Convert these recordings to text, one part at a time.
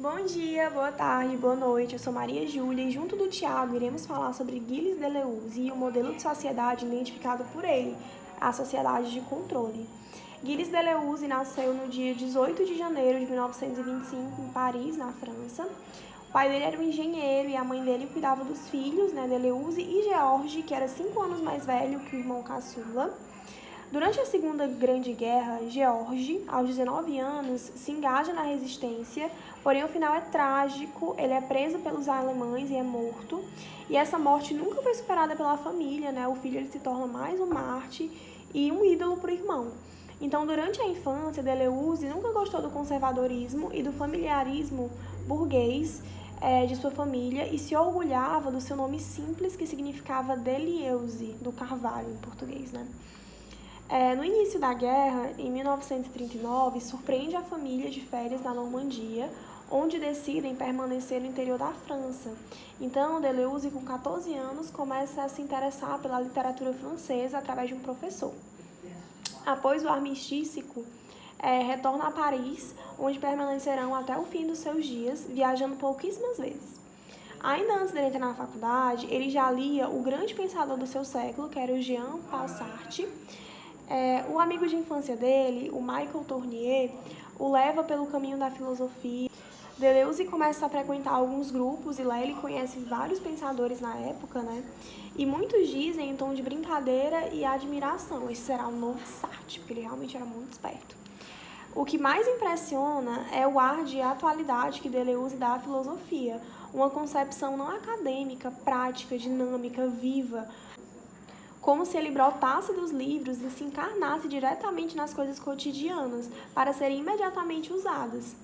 Bom dia, boa tarde, boa noite. Eu sou Maria Júlia e junto do Tiago iremos falar sobre Gilles Deleuze e o modelo de sociedade identificado por ele, a sociedade de controle. Gilles Deleuze nasceu no dia 18 de janeiro de 1925 em Paris, na França. O pai dele era um engenheiro e a mãe dele cuidava dos filhos, Deleuze e George, que era 5 anos mais velho que o irmão caçula. Durante a Segunda Grande Guerra, George, aos 19 anos, se engaja na resistência, porém o final é trágico, ele é preso pelos alemães e é morto. E essa morte nunca foi superada pela família, O filho ele se torna mais um mártir e um ídolo para o irmão. Então, durante a infância, Deleuze nunca gostou do conservadorismo e do familiarismo burguês de sua família e se orgulhava do seu nome simples, que significava Deleuze, do carvalho em português, No início da guerra, em 1939, surpreende a família de férias na Normandia, onde decidem permanecer no interior da França. Então, Deleuze, com 14 anos, começa a se interessar pela literatura francesa através de um professor. Após o armistício, retorna a Paris, onde permanecerão até o fim dos seus dias, viajando pouquíssimas vezes. Ainda antes dele entrar na faculdade, ele já lia o grande pensador do seu século, que era o Jean-Paul Sartre. O amigo de infância dele, o Michel Tournier, o leva pelo caminho da filosofia. Deleuze começa a frequentar alguns grupos e lá ele conhece vários pensadores na época, E muitos dizem em tom de brincadeira e admiração, esse será o novo Sartre, porque ele realmente era muito esperto. O que mais impressiona é o ar de atualidade que Deleuze dá à filosofia, uma concepção não acadêmica, prática, dinâmica, viva, como se ele brotasse dos livros e se encarnasse diretamente nas coisas cotidianas para serem imediatamente usadas.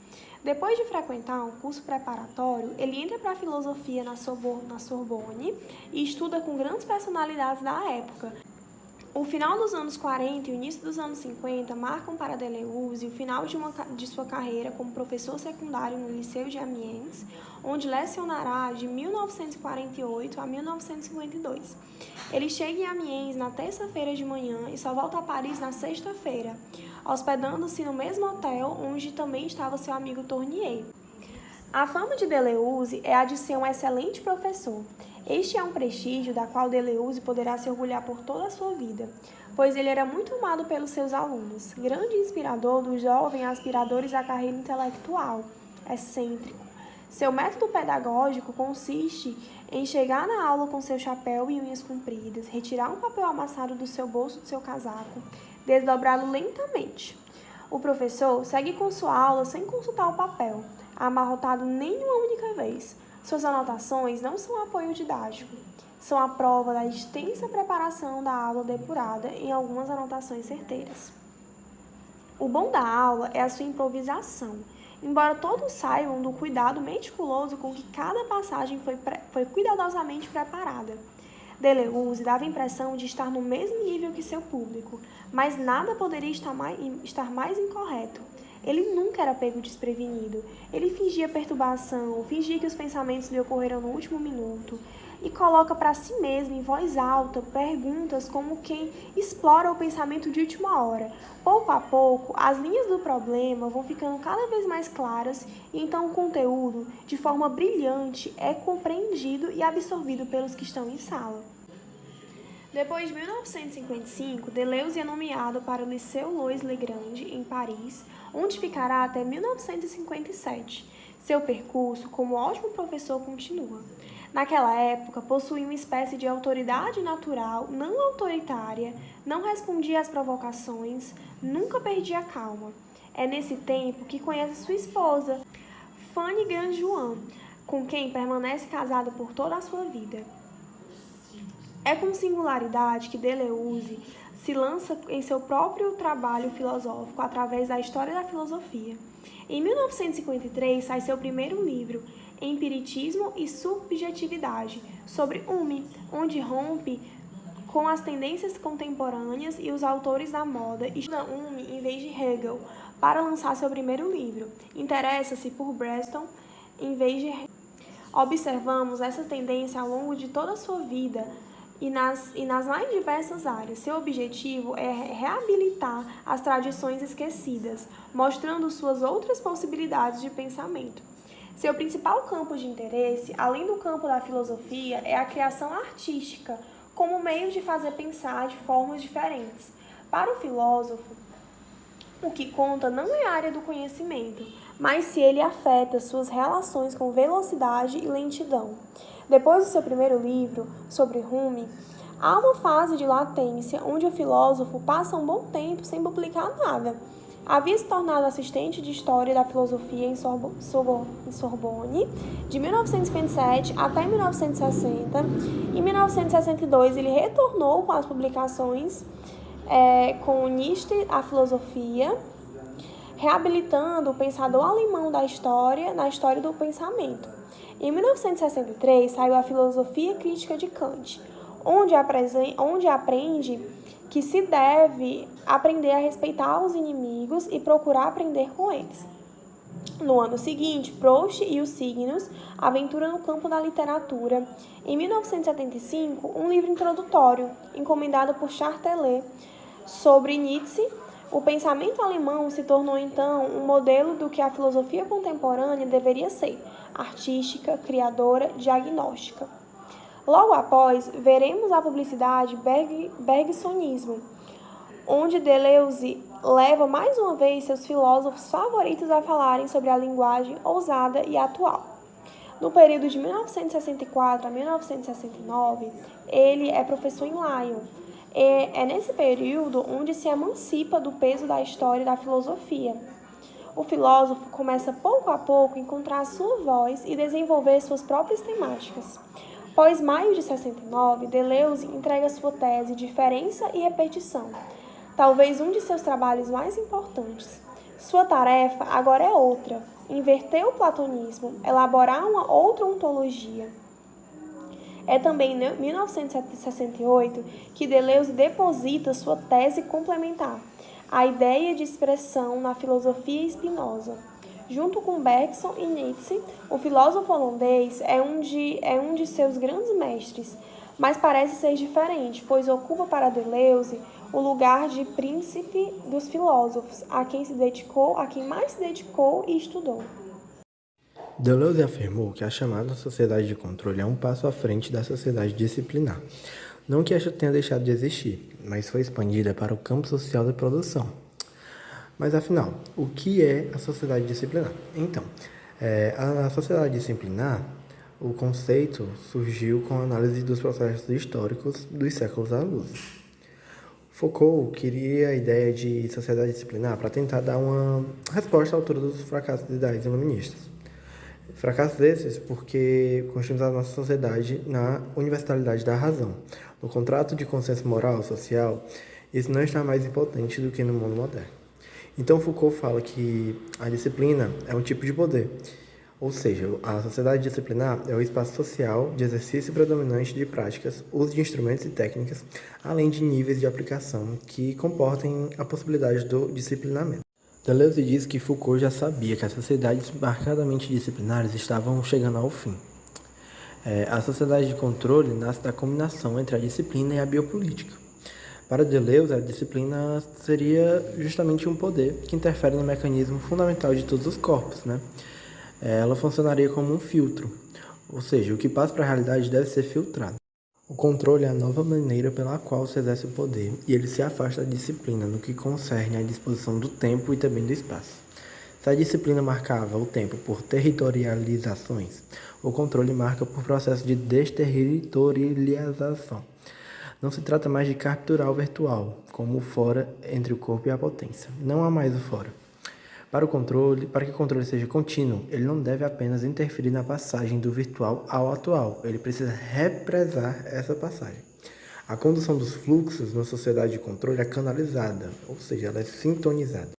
Depois de frequentar um curso preparatório, ele entra para a filosofia na Sorbonne e estuda com grandes personalidades da época. O final dos anos 40 e o início dos anos 50 marcam para Deleuze o final de sua carreira como professor secundário no Liceu de Amiens, onde lecionará de 1948 a 1952. Ele chega em Amiens na terça-feira de manhã e só volta a Paris na sexta-feira, hospedando-se no mesmo hotel onde também estava seu amigo Tournier. A fama de Deleuze é a de ser um excelente professor. Este é um prestígio da qual Deleuze poderá se orgulhar por toda a sua vida, pois ele era muito amado pelos seus alunos, grande inspirador dos jovens aspiradores à carreira intelectual, excêntrico. Seu método pedagógico consiste em chegar na aula com seu chapéu e unhas compridas, retirar um papel amassado do seu bolso do seu casaco, desdobrá-lo lentamente. O professor segue com sua aula sem consultar o papel, amarrotado nenhuma única vez. Suas anotações não são apoio didático, são a prova da extensa preparação da aula depurada em algumas anotações certeiras. O bom da aula é a sua improvisação, embora todos saibam do cuidado meticuloso com que cada passagem foi cuidadosamente preparada. Deleuze dava a impressão de estar no mesmo nível que seu público, mas nada poderia estar mais incorreto. Ele nunca era pego desprevenido. Ele fingia perturbação, fingia que os pensamentos lhe ocorreram no último minuto e coloca para si mesmo, em voz alta, perguntas como quem explora o pensamento de última hora. Pouco a pouco, as linhas do problema vão ficando cada vez mais claras e então o conteúdo, de forma brilhante, é compreendido e absorvido pelos que estão em sala. Depois de 1955, Deleuze é nomeado para o Liceu Louis Le Grand, em Paris, onde ficará até 1957. Seu percurso como ótimo professor continua. Naquela época, possuía uma espécie de autoridade natural, não autoritária, não respondia às provocações, nunca perdia a calma. É nesse tempo que conhece sua esposa, Fanny Grandjean, com quem permanece casado por toda a sua vida. É com singularidade que Deleuze se lança em seu próprio trabalho filosófico através da história da filosofia. Em 1953 sai seu primeiro livro, Empiricismo e Subjetividade, sobre Hume, onde rompe com as tendências contemporâneas e os autores da moda e estuda Hume em vez de Hegel para lançar seu primeiro livro. Interessa-se por Bresson em vez de Hegel. Observamos essa tendência ao longo de toda a sua vida, e nas mais diversas áreas. Seu objetivo é reabilitar as tradições esquecidas, mostrando suas outras possibilidades de pensamento. Seu principal campo de interesse, além do campo da filosofia, é a criação artística, como meio de fazer pensar de formas diferentes. Para o filósofo, o que conta não é a área do conhecimento, mas se ele afeta suas relações com velocidade e lentidão. Depois do seu primeiro livro, sobre Rumi, há uma fase de latência onde o filósofo passa um bom tempo sem publicar nada. Havia se tornado assistente de História da Filosofia em Sorbonne, de 1957 até 1960. Em 1962, ele retornou com as publicações com Nietzsche, a filosofia, reabilitando o pensador alemão na história do pensamento. Em 1963, saiu a Filosofia Crítica de Kant, onde aprende que se deve aprender a respeitar os inimigos e procurar aprender com eles. No ano seguinte, Proust e os Signos, Aventura no Campo da Literatura. Em 1975, um livro introdutório, encomendado por Chartelet, sobre Nietzsche. O pensamento alemão se tornou então um modelo do que a filosofia contemporânea deveria ser: artística, criadora, diagnóstica. Logo após, veremos a publicidade bergsonismo, onde Deleuze leva mais uma vez seus filósofos favoritos a falarem sobre a linguagem ousada e atual. No período de 1964 a 1969, ele é professor em Lyon. É nesse período onde se emancipa do peso da história da filosofia. O filósofo começa pouco a pouco a encontrar sua voz e desenvolver suas próprias temáticas. Após maio de 69, Deleuze entrega sua tese Diferença e Repetição, talvez um de seus trabalhos mais importantes. Sua tarefa agora é outra: inverter o platonismo, elaborar uma outra ontologia. É também em 1968 que Deleuze deposita sua tese complementar, a ideia de expressão na filosofia Spinoza. Junto com Bergson e Nietzsche, o filósofo holandês é um de seus grandes mestres, mas parece ser diferente, pois ocupa para Deleuze o lugar de príncipe dos filósofos, a quem mais se dedicou e estudou. Deleuze afirmou que a chamada sociedade de controle é um passo à frente da sociedade disciplinar. Não que esta tenha deixado de existir, mas foi expandida para o campo social da produção. Mas afinal, o que é a sociedade disciplinar? Então, a sociedade disciplinar, o conceito surgiu com a análise dos processos históricos dos séculos à luz. Foucault queria a ideia de sociedade disciplinar para tentar dar uma resposta à altura dos fracassos ideais iluministas. Fracassos esses porque construímos a nossa sociedade na universalidade da razão. No contrato de consenso moral social, isso não está mais impotente do que no mundo moderno. Então Foucault fala que a disciplina é um tipo de poder, ou seja, a sociedade disciplinar é o espaço social de exercício predominante de práticas, uso de instrumentos e técnicas, além de níveis de aplicação que comportem a possibilidade do disciplinamento. Deleuze diz que Foucault já sabia que as sociedades marcadamente disciplinares estavam chegando ao fim. A sociedade de controle nasce da combinação entre a disciplina e a biopolítica. Para Deleuze, a disciplina seria justamente um poder que interfere no mecanismo fundamental de todos os corpos, né? Ela funcionaria como um filtro, ou seja, o que passa para a realidade deve ser filtrado. O controle é a nova maneira pela qual se exerce o poder e ele se afasta da disciplina no que concerne à disposição do tempo e também do espaço. Se a disciplina marcava o tempo por territorializações, o controle marca por processo de desterritorialização. Não se trata mais de capturar o virtual, como o fora entre o corpo e a potência. Não há mais o fora. Para que o controle seja contínuo, ele não deve apenas interferir na passagem do virtual ao atual, ele precisa represar essa passagem. A condução dos fluxos na sociedade de controle é canalizada, ou seja, ela é sintonizada.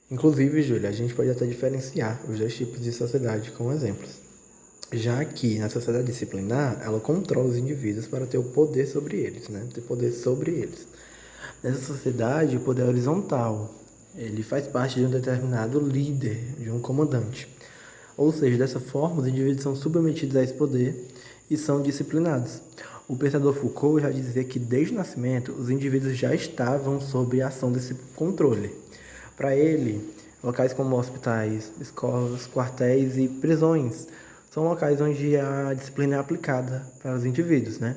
Inclusive, Júlia, a gente pode até diferenciar os dois tipos de sociedade com exemplos. Já que na sociedade disciplinar, ela controla os indivíduos para ter o poder sobre eles, né? Ter poder sobre eles. Nessa sociedade, o poder é horizontal. Ele faz parte de um determinado líder, de um comandante. Ou seja, dessa forma, os indivíduos são submetidos a esse poder e são disciplinados. O pensador Foucault já dizia que, desde o nascimento, os indivíduos já estavam sob a ação desse controle. Para ele, Locais como hospitais, escolas, quartéis e prisões são locais onde a disciplina é aplicada para os indivíduos, né?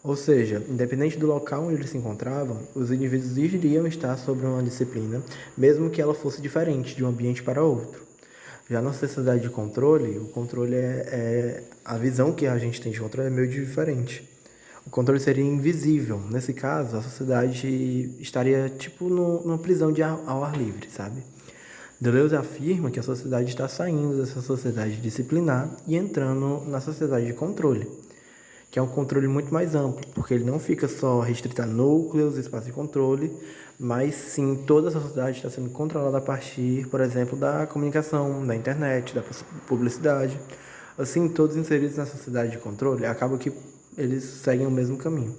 Ou seja, independente do local onde eles se encontravam, os indivíduos iriam estar sobre uma disciplina, mesmo que ela fosse diferente de um ambiente para outro. Já na sociedade de controle, o controle a visão que a gente tem de controle é meio diferente. O controle seria invisível. Nesse caso, a sociedade estaria tipo numa prisão ao ar livre, sabe? Deleuze afirma que a sociedade está saindo dessa sociedade disciplinar e entrando na sociedade de controle, que é um controle muito mais amplo, porque ele não fica só restrito a núcleos, espaço de controle, mas sim toda a sociedade está sendo controlada a partir, por exemplo, da comunicação, da internet, da publicidade. Assim, todos inseridos na sociedade de controle, acaba que eles seguem o mesmo caminho.